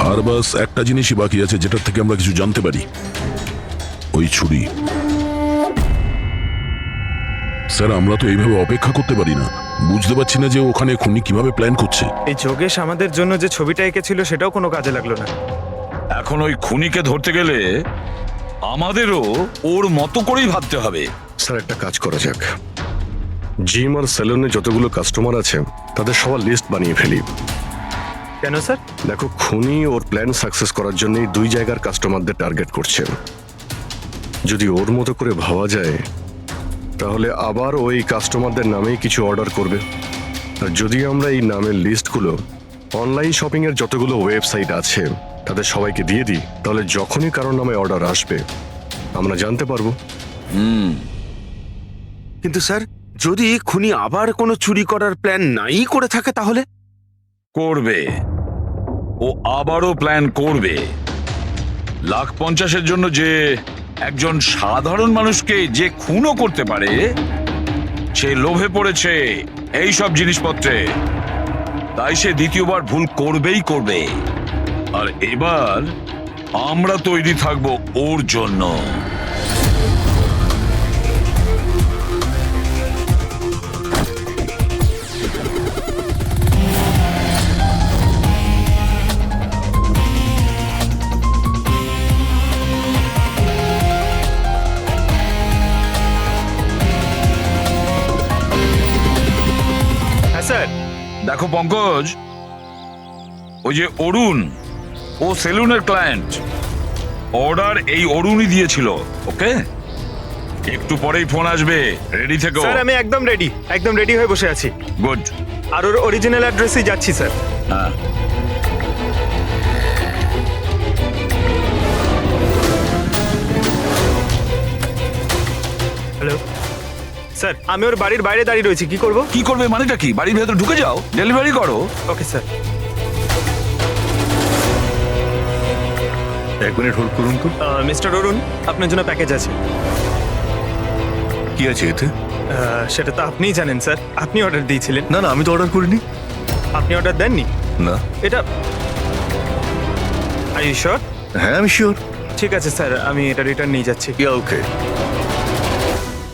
[SPEAKER 3] আর বাস একটা জিনিসই বাকি আছে যেটার থেকে আমরা কিছু জানতে পারি, ওই ছুরি। স্যার আমরা তো এইভাবে অপেক্ষা করতে পারি না। বুঝতে পারছি না যে ওখানে খুনি কিভাবে প্ল্যান করছে।
[SPEAKER 12] এই যোগেশ আমাদের জন্য যে ছবিটা এঁকেছিল সেটাও কোনো কাজে লাগলো না।
[SPEAKER 7] এখন ওই খুনিকে ধরতে গেলে আমাদেরও ওর মতো করেই ভাবতে হবে।
[SPEAKER 5] স্যার একটা কাজ করা যাক, জিম আর সেলুনে যতগুলো কাস্টমার আছে তাদের সবার লিস্ট বানিয়ে ফেলি।
[SPEAKER 12] কেন স্যার?
[SPEAKER 5] দেখো, খুনি ওর প্ল্যান সাকসেস করার জন্যই 2 জায়গার কাস্টমারদের টার্গেট করছে। যদি ওর মতো করে ভাবা যায় তাহলে আবার ওই কাস্টমারদের নামেই কিছু অর্ডার করবে। আর যদি আমরা এই নামের লিস্টগুলো অনলাইন শপিং এর যতগুলো ওয়েবসাইট আছে তাদের সবাইকে দিয়ে দিই, তাহলে যখনই কারোর নামে অর্ডার আসবে আমরা জানতে পারবো।
[SPEAKER 6] কিন্তু স্যার, যদি খুনি আবার কোনো চুরি করার প্ল্যান নাই করে থাকে তাহলে?
[SPEAKER 7] করবে, ও আবারও প্ল্যান করবে। 1,50,000-এর জন্য যে একজন সাধারণ মানুষকে যে খুনও করতে পারে, সে লোভে পড়েছে এই সব জিনিসপত্রে, তাই সে দ্বিতীয়বার ভুল করবেই করবে। আর এবার আমরা তৈরি থাকবো ওর জন্য।
[SPEAKER 12] হ্যাঁ স্যার।
[SPEAKER 7] দেখো পঙ্কজ, ওই যে অরুণ, ও সেলুনের ক্লায়েন্ট, অর্ডার এই অরুণই দিয়েছিল। ওকে, একটু পরেই ফোন আসবে, রেডি থেকো।
[SPEAKER 12] স্যার আমি একদম রেডি হয়ে বসে আছি।
[SPEAKER 7] গুড।
[SPEAKER 12] আর ওর অরিজিনাল অ্যাড্রেসেই যাচ্ছি স্যার।
[SPEAKER 7] হ্যাঁ,
[SPEAKER 12] হ্যালো স্যার, আমি ওর বাড়ির বাইরে দাঁড়িয়ে রয়েছি, কি করব?
[SPEAKER 7] কি করবে মানেটা কি? বাড়ির ভেতর ঢুকে যাও, ডেলিভারি করো।
[SPEAKER 12] Okay sir.
[SPEAKER 1] এক মিনিট হোল্ড করুন তো।
[SPEAKER 12] মিস্টার অরুণ, আপনার জন্য প্যাকেজ আছে।
[SPEAKER 1] কি আছে এতে?
[SPEAKER 12] সেটা তো আপনিই জানেন স্যার, আপনি অর্ডার দিয়েছিলেন।
[SPEAKER 1] না না, আমি তো অর্ডার করিনি।
[SPEAKER 12] আপনি অর্ডার দেননি?
[SPEAKER 1] না।
[SPEAKER 12] এটা আর ইউ শিওর?
[SPEAKER 1] হ্যাঁ আমি শিওর।
[SPEAKER 12] ঠিক আছে স্যার, আমি এটা রিটার্ন নিয়ে যাচ্ছি।
[SPEAKER 1] ওকে।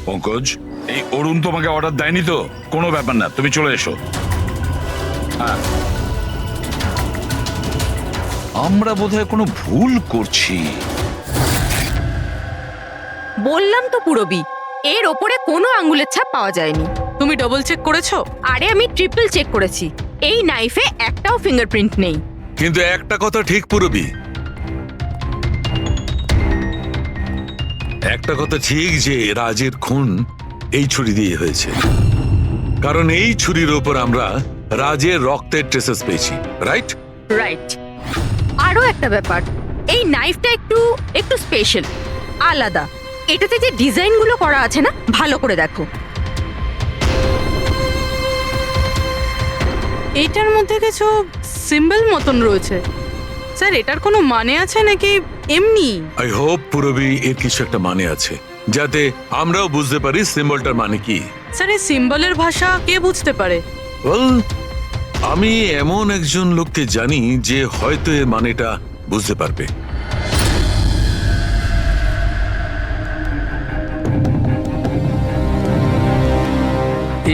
[SPEAKER 7] পঙ্কজ, এই অরুণ তোমাকে অর্ডার দেয়নি তো? কোনো ব্যাপার না, তুমি চলে এসো। হ্যাঁ, আমরা বোধহয় কোনো ভুল করছি।
[SPEAKER 2] বললাম তো পুরবি, এর ওপরে কোনো আঙ্গুলের ছাপ পাওয়া যায়নি। তুমি ডবল চেক করেছো? আরে আমি ট্রিপল চেক করেছি, এই নাইফে একটাও ফিঙ্গারপ্রিন্ট নেই।
[SPEAKER 11] কিন্তু একটা কথা ঠিক পুরবি, একটা কথা ঠিক যে রাজের খুন এই ছুরি দিয়ে হয়েছে, কারণ এই ছুরির ওপর আমরা রাজের রক্তের ট্রেসেস পেয়েছি। রাইট?
[SPEAKER 2] রাইট। আরো একটা ব্যাপার, এই নাইফটা একটু একটু স্পেশাল, আলাদা। এটাতে যে ডিজাইনগুলো করা আছে না, ভালো করে দেখো।
[SPEAKER 13] এইটার মধ্যে কিছু সিম্বল মতন রয়েছে। স্যার, এটার কোনো মানে আছে নাকি এমনি?
[SPEAKER 11] আই হোপ পুরবি এর কিছু একটা মানে আছে, যাতে আমরাও বুঝতে পারি সিম্বলটার মানে কি।
[SPEAKER 13] স্যার, এই সিম্বলের ভাষা কে বুঝতে পারে?
[SPEAKER 11] আমি এমন একজন লোককে জানি যে হয়তো এর মানেটা বুঝতে পারবে।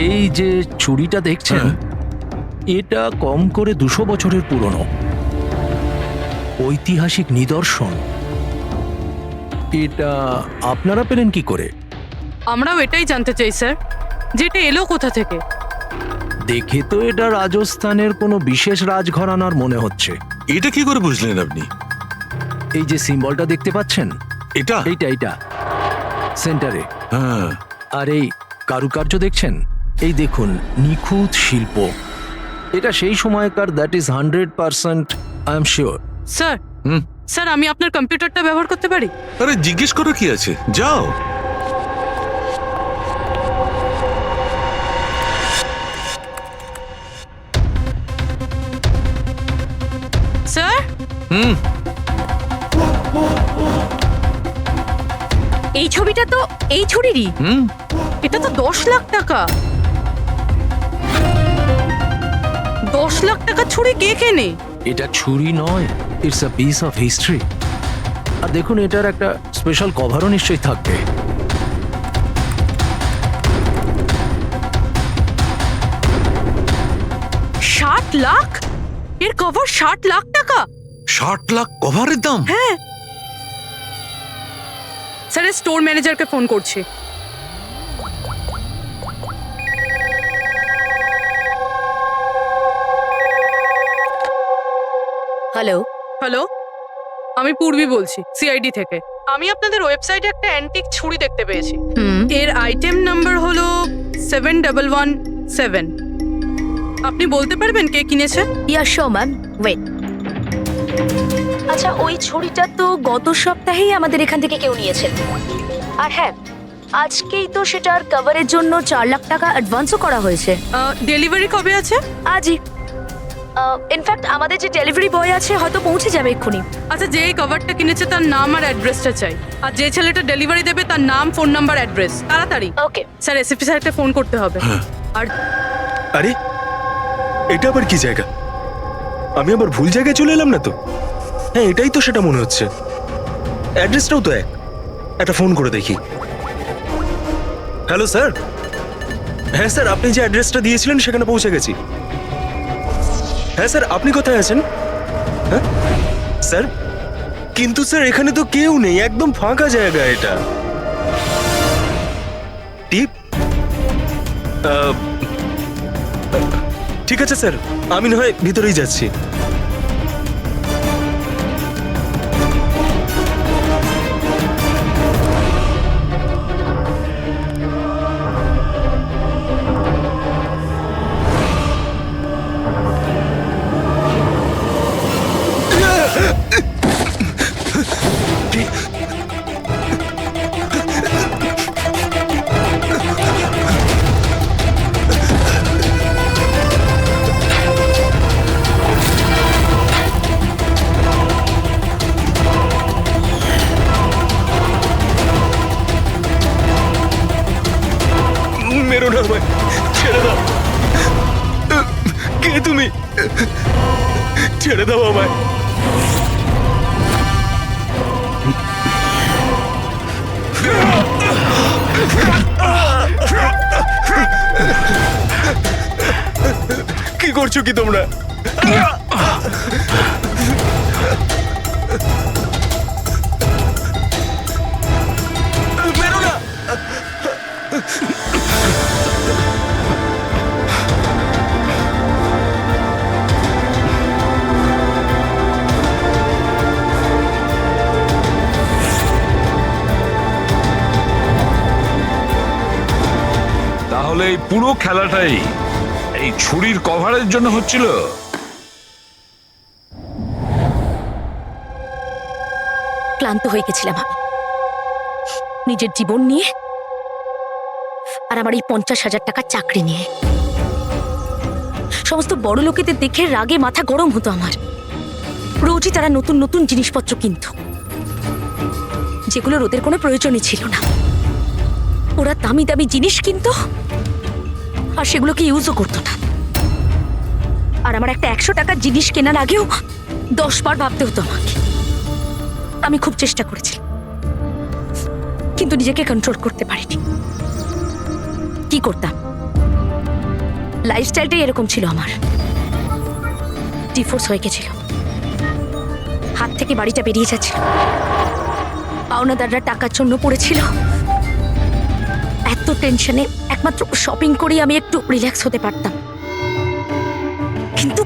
[SPEAKER 4] এই যে ছুরিটা দেখছেন, এটা কম করে 200 বছরের পুরনো ঐতিহাসিক নিদর্শন। এটা আপনারা পেলেন কি করে?
[SPEAKER 13] আমরাও এটাই জানতে চাই স্যার, যেটা এলো কোথা থেকে।
[SPEAKER 4] দেখে তো এটা রাজস্থানের কোনো বিশেষ রাজঘরানার মনে হচ্ছে।
[SPEAKER 11] এটা কি করে বুঝলেন আপনি?
[SPEAKER 4] এই যে সিম্বলটা দেখতে পাচ্ছেন,
[SPEAKER 11] এটা
[SPEAKER 4] এইটা সেন্টারে।
[SPEAKER 11] হ্যাঁ।
[SPEAKER 4] আর এই কারুকার্য দেখছেন, এই দেখুন, নিখুঁত শিল্প। এটা সেই সময়কার, that is 100%, I am sure.
[SPEAKER 13] Sir, sir আমি আপনার কম্পিউটারটা ব্যবহার করতে পারি?
[SPEAKER 11] আরে জিজ্ঞেস করো কি আছে, যাও।
[SPEAKER 13] স্যার,
[SPEAKER 2] এই ছবিটা তো এই ছুরিরই।
[SPEAKER 13] এটা তো 10 লাখ টাকা। 10 লাখ টাকা ছুরি কে কেনে?
[SPEAKER 4] এটা ছুরি নয়, it's a piece of history. আর দেখুন, এটার একটা স্পেশাল কভারও নিশ্চয়ই থাকবে।
[SPEAKER 13] লাখ? এর কভার 60 লাখ টাকা?
[SPEAKER 11] 60 লাখ কভারের দাম?
[SPEAKER 13] হ্যাঁ স্যার, স্টোর ম্যানেজারকে ফোন করছি।
[SPEAKER 9] হ্যালো
[SPEAKER 13] হ্যালো, আমি পূর্বী বলছি, সিআইডি থেকে। আমি আপনাদের ওয়েবসাইটে একটা অ্যান্টিক ছুরি দেখতে পেয়েছি।
[SPEAKER 9] হুম
[SPEAKER 13] এর আইটেম নাম্বার হলো 7117। আপনি বলতে পারবেন কে কিনেছে?
[SPEAKER 9] ইয়া শো ম্যাম, ওয়েট। আচ্ছা, ওই ছুরিটা তো গত সপ্তাহেই আমাদের এখান থেকে কেউ নিয়েছে। আর হ্যাঁ, আজকেই তো সেটার কভারের জন্য 4 লাখ টাকা অ্যাডভান্সও করা হয়েছে।
[SPEAKER 13] ডেলিভারি কবে আছে?
[SPEAKER 9] আজই। ইনফ্যাক্ট আমাদের যে ডেলিভারি বয় আছে হয়তো পৌঁছে যাবে এক্ষুনি।
[SPEAKER 13] আচ্ছা, যেই কভারটা কিনেছে তার নাম আর অ্যাড্রেসটা চাই। আর যে ছেলেটা ডেলিভারি দেবে তার নাম, ফোন নাম্বার, অ্যাড্রেস। তাড়াতাড়ি।
[SPEAKER 9] ওকে
[SPEAKER 13] স্যার, এসিপি স্যারকে ফোন করতে হবে। আর
[SPEAKER 6] আরে এটা আবার কি জায়গা? আমি আবার ভুল জায়গায় চলে এলাম না তো? হ্যাঁ, এটাই তো সেটা মনে হচ্ছে। অ্যাড্রেসটাও তো এক। একটা ফোন করে দেখি। Hello sir. হ্যাঁ স্যার, আপনি যে অ্যাড্রেসটা দিয়েছিলেন সেখানে পৌঁছে গেছি। হ্যাঁ স্যার, আপনি কোথায় আছেন? হ্যাঁ স্যার, কিন্তু স্যার এখানে তো কেউ নেই, একদম ফাঁকা জায়গা এটা। টিপ? ঠিক আছে স্যার, আমি না হয় ভিতরেই যাচ্ছি। মেরো না আমায়, ছেড়ে দাও। কে তুমি? ছেড়ে দাও আমায়। কি করছো কি তোমরা? মেরো না।
[SPEAKER 7] তাহলে এই পুরো খেলাটাই এই ছুরির কভারের জন্য হচ্ছিল?
[SPEAKER 9] ক্লান্ত হয়ে গেছিলাম আমি নিজের জীবন নিয়ে আর আমার এই 50,000 টাকার চাকরি নিয়ে। সমস্ত বড় লোকেদের দেখে রাগে মাথা গরম হতো আমার। রোজই তারা নতুন নতুন জিনিসপত্র কিনত, যেগুলোর ওদের কোনো প্রয়োজনই ছিল না। ওরা দামি দামি জিনিস কিনত আর সেগুলোকে ইউজও করতো না। আর আমার একটা 100 টাকার জিনিস কেনার আগেও 10 বার ভাবতে হতো আমাকে। আমি খুব চেষ্টা করেছি, কিন্তু নিজেকে কন্ট্রোল করতে পারিনি। কি করতাম? লাইফস্টাইলটাই এরকম ছিল আমার। ডিভোর্স হয়ে গেছিল, হাত থেকে বাড়িটা বেরিয়ে যাচ্ছিল, পাওনাদাররা টাকার জন্য পড়েছিল। এত টেনশনে একমাত্র শপিং করেই আমি একটু রিল্যাক্স হতে পারতাম, কিন্তু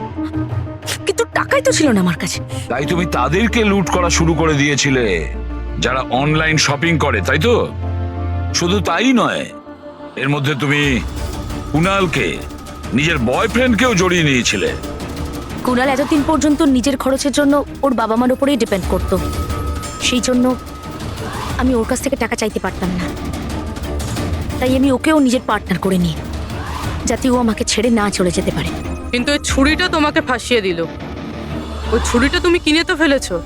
[SPEAKER 9] কিন্তু টাকাই তো ছিল না আমার কাছে।
[SPEAKER 7] তাই তুমি তাদেরকে লুট করা শুরু করে দিয়েছিলে যারা অনলাইন শপিং করে, তাই তো? শুধু তাই নয়, এর মধ্যে তুমি কুনালকে, নিজের বয়ফ্রেন্ডকেও জড়িয়ে নিয়েছিলে।
[SPEAKER 9] কুনাল এতদিন পর্যন্ত নিজের খরচের জন্য ওর বাবা মার উপরেই ডিপেন্ড করতো, সেই জন্য আমি ওর কাছ থেকে টাকা চাইতে পারতাম না। তাই আমি ওকেও নিজের পার্টনার করে নিই, যাতে ও আমাকে ছেড়ে না চলে যেতে পারে।
[SPEAKER 13] কিন্তু ওই ছুরিটা তোমাকে ফাঁসিয়ে দিল। ওই ছুরিটা তুমি কিনে তো ফেলেছো,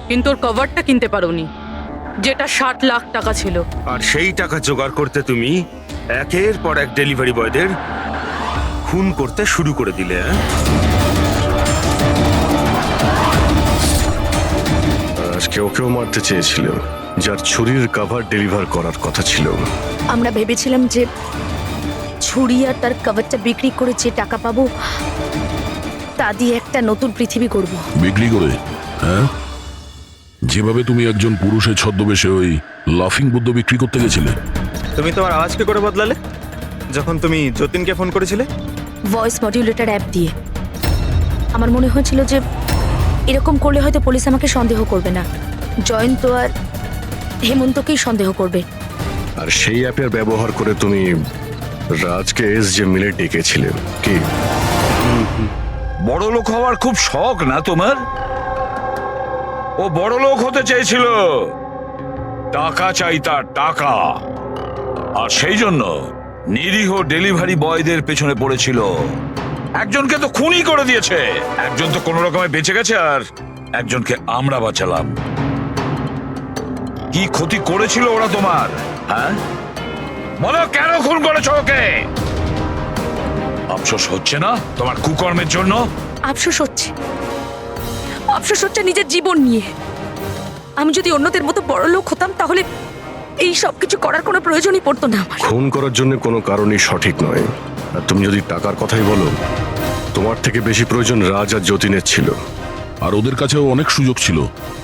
[SPEAKER 13] কিন্তু ওর কভারটা কিনতে পারোনি, যেটা 60 লাখ টাকা ছিল।
[SPEAKER 6] আর সেই টাকা জোগাড় করতে তুমি একের পর এক ডেলিভারি বয়দের খুন করতে শুরু করে দিলে।
[SPEAKER 5] আজকে ওকেও মারতে চেয়েছিল, যার ছুরির কভার ডেলিভার করার কথা ছিল।
[SPEAKER 9] আমরা ভেবেছিলাম যে ছুরি আর তার কভারটা বিক্রি করে যে টাকা পাবো তা দিয়ে একটা নতুন পৃথিবী করব।
[SPEAKER 3] বিক্রি করে? হ্যাঁ, যেভাবে তুমি একজন পুরুষের ছদ্মবেশে ওই লাফিং বুদ্ধ বিক্রি করতে গেছিলে।
[SPEAKER 12] তুমি তোমার আওয়াজ কি করে বদলালে যখন তুমি যতীনকে ফোন করেছিলে?
[SPEAKER 9] ভয়েস মডিউলেটর অ্যাপ দিয়ে। আমার মনে হয়েছিল যে এরকম করলে হয়তো পুলিশ আমাকে সন্দেহ করবে না। জয়ন্ত আর হেমন্তকেই সন্দেহ করবে।
[SPEAKER 5] আর সেই অ্যাপের ব্যবহার করে তুমি রাজকে এস যে মিলে ডেকেছিলে কি?
[SPEAKER 7] বড় লোক হওয়ার খুব শখ না তোমার? ও বড় লোক হতে চেয়েছিল, টাকা চাই তার, টাকা। আর সেই জন্য নিরীহ ডেলিভারি বয়দের পেছনে পড়েছিল। একজনকে তো খুনই করে দিয়েছে, একজন তো কোনো রকমে বেঁচে গেছে, আর একজনকে আমরা বাঁচালাম। কি ক্ষতি করেছিল ওরা তোমার? হ্যাঁ বলো, কেন খুন করেছো ওকে? আফসোস হচ্ছে না তোমার কুকর্মের জন্য?
[SPEAKER 9] আফসোস হচ্ছে, আফসোস হচ্ছে নিজের জীবন নিয়ে। আমি যদি অন্যদের মতো বড় লোক হতাম তাহলে এই সব কিছু করার কোনো প্রয়োজনই পড়তো না আমার।
[SPEAKER 5] খুন করার জন্য কোনো কারণই সঠিক নয়। আর তুমি যদি টাকার কথাই বলো, তোমার থেকে বেশি প্রয়োজন রাজ আর যতীনের ছিল।
[SPEAKER 3] আর ওদের কাছেও অনেক সুযোগ ছিল,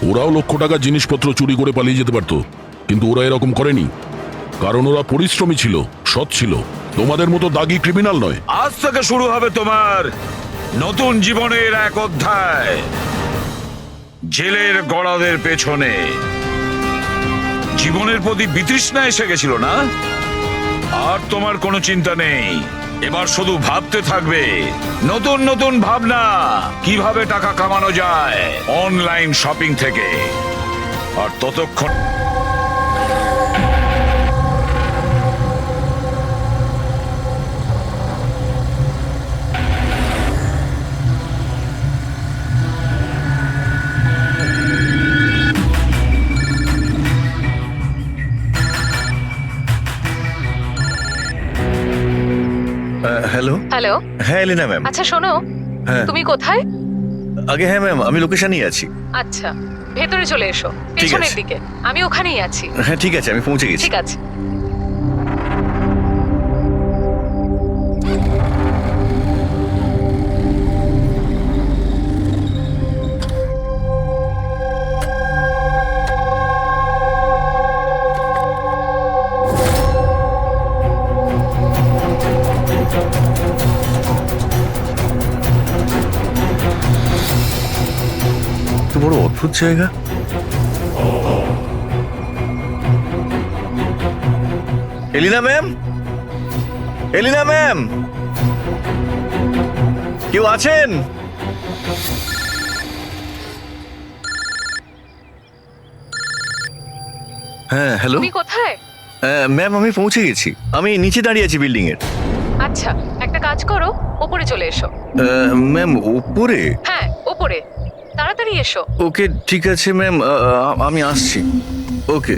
[SPEAKER 3] ওরাও লক্ষ টাকার জিনিসপত্র চুরি করে পালিয়ে যেতে পারতো, কিন্তু ওরা এরকম করেনি, কারণ ওরা পরিশ্রমী ছিল, সৎ ছিল, তোমাদের মতো দাগি ক্রিমিনাল নয়।
[SPEAKER 7] আজ থেকে শুরু হবে তোমার নতুন জীবনের এক অধ্যায়, জেলের গড়াদের পেছনে। জীবনের প্রতি বিতৃষ্ণা এসে গেছিল না? আর তোমার কোনো চিন্তা নেই, এবার শুধু ভাবতে থাকবে নতুন নতুন ভাবনা, কিভাবে টাকা কামানো যায় অনলাইন শপিং থেকে। আর ততক্ষণ
[SPEAKER 1] হ্যালো।
[SPEAKER 2] হ্যালো।
[SPEAKER 1] হ্যাঁ এলিনা ম্যাম।
[SPEAKER 2] আচ্ছা শোনো,
[SPEAKER 1] হ্যাঁ
[SPEAKER 2] তুমি কোথায়?
[SPEAKER 1] আগে হ্যাঁ ম্যাম, আমি লোকেশনেই আছি।
[SPEAKER 2] আচ্ছা, ভেতরে চলে এসো,
[SPEAKER 1] ঠিক
[SPEAKER 2] পেছনের
[SPEAKER 1] আছে।
[SPEAKER 2] দিকে। আমি ওখানেই আছি।
[SPEAKER 1] হ্যাঁ ঠিক আছে, আমি পৌঁছে গেছি।
[SPEAKER 2] ঠিক আছে।
[SPEAKER 1] তো বড় অদ্ভুত জায়গা। এলিনা ম্যাম, এলিনা ম্যাম, কেউ আছেন? হ্যাঁ হ্যালো।
[SPEAKER 2] তুমি কোথায়?
[SPEAKER 1] ম্যাম আমি পৌঁছে গেছি, আমি নিচে দাঁড়িয়ে আছি বিল্ডিং এর।
[SPEAKER 2] আচ্ছা, একটা কাজ করো, ওপরে চলে এসো।
[SPEAKER 1] ম্যাম উপরে?
[SPEAKER 2] হ্যাঁ ওপরে, তাড়াতাড়ি এসো।
[SPEAKER 1] ওকে ঠিক আছে ম্যাম, আমি আসছি। ওকে।